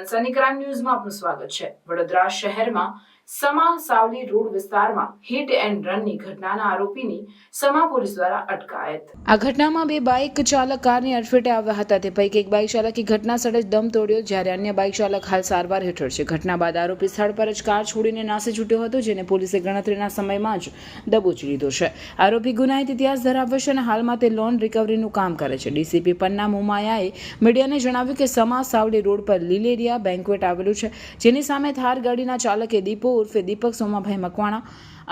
સનસની crime ન્યૂઝમાં આપનું સ્વાગત છે। વડોદરા શહેરમાં સમા સાવલી રોડ વિસ્તારમાં હિટ એન્ડ રનની ઘટનાના આરોપીની સમા પોલીસ દ્વારા અટકાયત। આ ઘટનામાં બે બાઇક ચાલક કારની અડફેટે આવ્યા હતા। તે પૈકી એક બાઇક ચાલકે ઘટના સ્થળે જ દમ તોડ્યો, જ્યારે અન્ય બાઇક ચાલક હાલ સારવાર હેઠળ છે। ઘટના બાદ આરોપી સ્થળ પર જ કાર છોડીને નાસી છૂટ્યો હતો, જેને પોલીસે ગણતરીના સમયમાં જ દબોચી લીધો છે। આરોપી ગુનાહિત ઇતિહાસ ધરાવે છે અને હાલમાં તે લોન રિકવરીનું કામ કરે છે। ડીસીપી પન્ના મુમાયાએ મીડિયાને જણાવ્યું કે સમા સાવલી રોડ પર લીલેરિયા બેન્ક્વેટ આવેલું છે, જેની સામે થાર ગાડીના ચાલકે દીપો ઉર્ફે દીપક સોમાભાઈ મકવાણા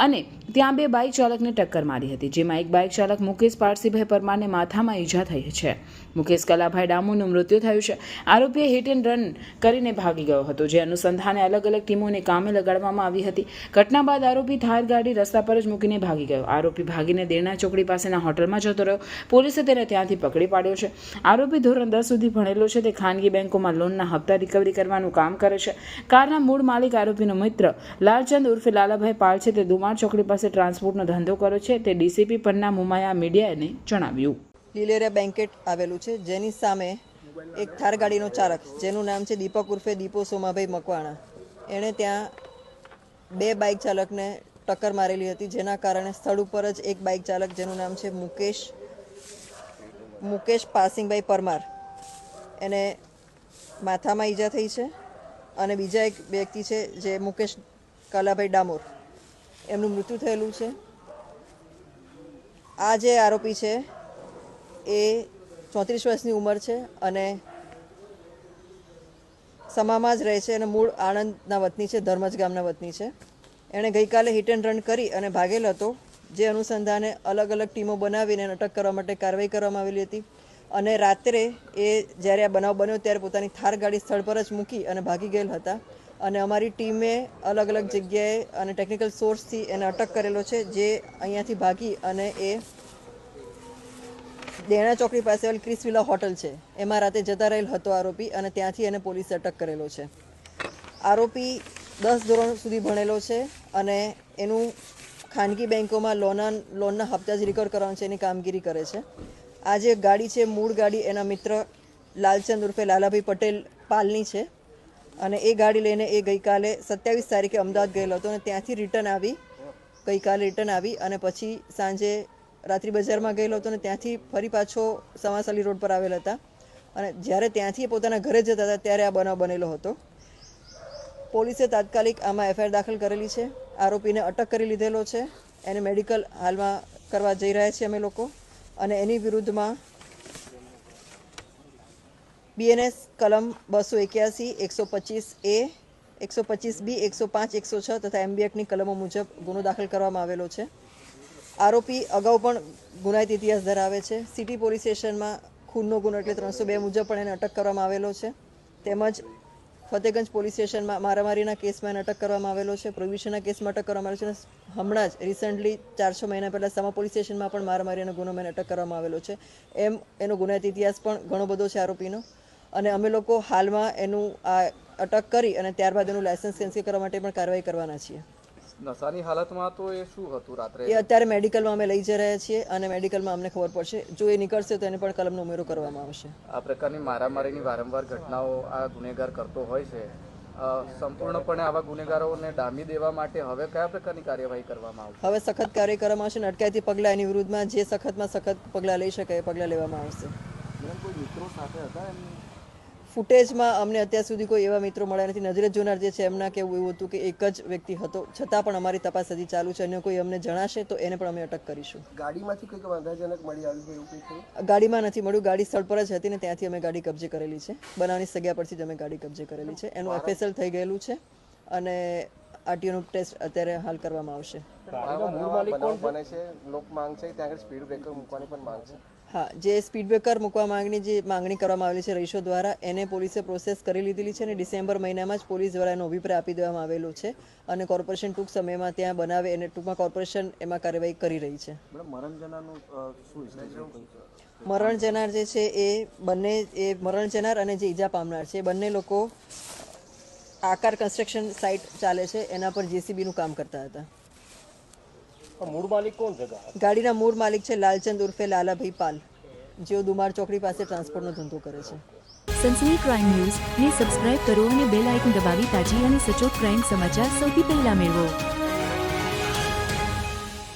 અને ત્યાં બે બાઇક ચાલકને ટક્કર મારી હતી, જેમાં એક બાઇક ચાલક મુકેશ પારસીભાઈ પરમારને માથામાં ઈજા થઈ છે। મુકેશ કલાભાઈ ડામોનું મૃત્યુ થયું છે। આરોપીએ હિટ એન્ડ રન કરીને ભાગી ગયો હતો, જે અનુસંધાને અલગ અલગ ટીમોને કામે લગાડવામાં આવી હતી। ઘટના બાદ આરોપી થાર ગાડી રસ્તા પર જ મૂકીને ભાગી ગયો। આરોપી ભાગીને દેરણા ચોકડી પાસેના હોટલમાં જતો રહ્યો। પોલીસે તેને ત્યાંથી પકડી પાડ્યો છે। આરોપી ધોરણ 10 સુધી ભણેલો છે। તે ખાનગી બેંકોમાં લોનના હપ્તા રિકવરી કરવાનું કામ કરે છે। કારના મૂળ માલિક આરોપીનો મિત્ર લાલચંદ ઉર્ફે લાલાભાઈ પાલ છે। તે દુમાર ચોકડી પાસે ટ્રાન્સપોર્ટનો ધંધો કરે છે। તે ડીસીપી પન્ના મુમાયા મીડિયાને જણાવ્યું। લીલેરિયા બેન્કેટ આવેલું છે, જેની સામે એક થાર ગાડીનો ચાલક જેનું નામ છે દીપક ઉર્ફે દીપો સોમાભાઈ મકવાણા, એણે ત્યાં બે બાઇક ચાલકને ટક્કર મારેલી હતી, જેના કારણે સ્થળ ઉપર જ એક બાઇક ચાલક જેનું નામ છે મુકેશ પાસિંગભાઈ પરમાર, એને માથામાં ઈજા થઈ છે અને બીજા એક વ્યક્તિ છે જે મુકેશ કલાભાઈ ડામોર, એમનું મૃત્યુ થયેલું છે। આ જે આરોપી છે એ 34 વર્ષની ઉંમર છે અને સમામાં જ રહે છે અને મૂળ આણંદના વતની છે, ધર્મજ ગામના વતની છે। એણે ગઈકાલે હિટ એન્ડ રન કરી અને ભાગેલ હતો, જે અનુસંધાને અલગ અલગ ટીમો બનાવીને અટક કરવા માટે કાર્યવાહી કરવામાં આવેલી હતી અને રાત્રે એ જ્યારે આ બનાવ બન્યો ત્યારે પોતાની થાર ગાડી સ્થળ પર જ મૂકી અને ભાગી ગયેલ હતા અને અમારી ટીમે અલગ અલગ જગ્યાએ અને ટેકનિકલ સોર્સથી એને અટક કરેલો છે, જે અહીંયાથી ભાગી અને એ દેણા ચોકડી પાસે ક્રિસ વિલા હોટલ છે એમાં રાતે જતા રહેલ હતો આરોપી, અને ત્યાંથી એને પોલીસે અટક કરેલો છે। આરોપી 10 ધોરણ સુધી ભણેલો છે અને એનું ખાનગી બેંકોમાં લોનના હપ્તા જ રિકવર કરવાનું છે એની કામગીરી કરે છે। આ જે ગાડી છે મૂળ ગાડી એના મિત્ર લાલચંદ ઉર્ફે લાલાભાઈ પટેલ પાલની છે અને એ ગાડી લઈને એ ગઈકાલે 27 તારીખે અમદાવાદ ગયેલો હતો અને ત્યાંથી ગઈકાલે રિટર્ન આવી અને પછી સાંજે રાત્રિ બજારમાં ગયેલો હતો અને ત્યાંથી ફરી પાછો સમાસાલી રોડ પર આવેલા હતા અને જ્યારે ત્યાંથી પોતાના ઘરે જતા હતા ત્યારે આ બનાવ બનેલો હતો। પોલીસે તાત્કાલિક આમાં એફઆઈઆર દાખલ કરેલી છે। આરોપીને અટક કરી લીધેલો છે, એને મેડિકલ હાલમાં કરવા જઈ રહ્યા છીએ અમે લોકો, અને એની વિરુદ્ધમાં બીએનએસ કલમ 281, 125A, 125B, 105, 106 તથા MB એક્ટની કલમો મુજબ ગુનો દાખલ કરવામાં આવેલો છે। આરોપી અગાઉ પણ ગુનાહિત ઇતિહાસ ધરાવે છે। સિટી પોલીસ સ્ટેશનમાં ખૂનનો ગુનો એટલે 302 મુજબ પણ એને અટક કરવામાં આવેલો છે, તેમજ ફતેગંજ પોલીસ સ્ટેશનમાં મારામારીના કેસમાં એને અટક કરવામાં આવેલો છે, પ્રોહિબિશનના કેસમાં અટક કરવામાં આવેલો છે, હમણાં જ રિસન્ટલી 4-6 મહિના પહેલાં સમા પોલીસ સ્ટેશનમાં પણ મારામારીનો ગુનો એને અટક કરવામાં આવેલો છે। એમ એનો ગુનાહિત ઇતિહાસ પણ ઘણો બધો છે આરોપીનો, અને અમે લોકો હાલમાં એનું આ અટક કરી અને ત્યારબાદ એનું લાયસન્સ કેન્સલ કરવા માટે પણ કાર્યવાહી કરવાના છીએ। નશાની હાલતમાં તો એ શું હતું રાત્રે? એ અત્યારે મેડિકલમાં અમે લઈ જઈ રહ્યા છીએ અને મેડિકલમાં અમને ખબર પડશે, જો એ નીકળશે તો એને પણ કલમનો ઉમેરો કરવામાં આવશે। આ પ્રકારની મારામારીની વારંવાર ઘટનાઓ આ ગુનેગાર કરતો હોય છે, સંપૂર્ણપણે આવા ગુનેગારોને ડામી દેવા માટે હવે કયા પ્રકારની કાર્યવાહી કરવામાં આવશે? હવે સખત કાર્યવાહી કરવામાં આવશે અને અટકાયતી પગલાં એની વિરુદ્ધમાં જે સખતમાં સખત પગલાં લઈ શકાય એ પગલાં લેવામાં આવશે। કોઈ મિત્રો સાથે હતા એમની? ફૂટેજમાં અમને અત્યાર સુધી કોઈ એવા મિત્રો મળ્યા નથી। નજરે જોનાર જે છે એમના કહેવું એવું હતું કે એક જ વ્યક્તિ હતો, છતાં પણ અમારી તપાસ હજી ચાલુ છે, અને કોઈ અમને જણાશે તો એને પણ અમે અટક કરીશું। ગાડીમાંથી કંઈક વાંધાજનક મળી આવ્યું એવું કંઈ થયું? ગાડીમાં નથી મળ્યું, ગાડી સ્થળ પર જ હતી ને ત્યાંથી અમે ગાડી કબજે કરેલી છે। બનાવની જગ્યા પરથી જ અમે ગાડી કબજે કરેલી છે। એનું FSL થઈ ગયેલું છે અને આરટીઓનું ટેસ્ટ અત્યારે હાલ કરવામાં આવશે। બને છે લોક માંગ છે ત્યાં આગળ સ્પીડ બ્રેકર મૂકવાની પણ માંગ છે? હા, જે સ્પીડ બ્રેકર મૂકવા માંગણી કરવામાં આવેલી છે રહીશો દ્વારા, એને પોલીસે પ્રોસેસ કરી લીધેલી છે અને ડિસેમ્બર મહિનામાં જ પોલીસ દ્વારા એનો અભિપ્રાય આપી દેવામાં આવેલો છે અને કોર્પોરેશન ટૂંક સમયમાં ત્યાં બનાવે એને ટૂંકમાં કોર્પોરેશન એમાં કાર્યવાહી કરી રહી છે। મરણ જનાર જે છે એ મરણ જનાર અને જે ઈજા પામનાર છે એ બંને લોકો આકાર કન્સ્ટ્રક્શન સાઇટ ચાલે છે એના પર JCBનું કામ કરતા હતા। મૂળ માલિક કોણ છે? ગાડીના મૂળ માલિક છે લાલચંદ ઉર્ફે લાલાભાઈ પાલ। જેઓ દુમાર ચોકડી પાસે ટ્રાન્સપોર્ટનો ધંધો કરે છે. સનસની ક્રાઇમ ન્યૂઝ ને સબસ્ક્રાઇબ કરો અને બેલ આઇકન દબાવી તાજી અને સચોટ ક્રાઇમ સમાચાર સૌથી પહેલા મેળવો.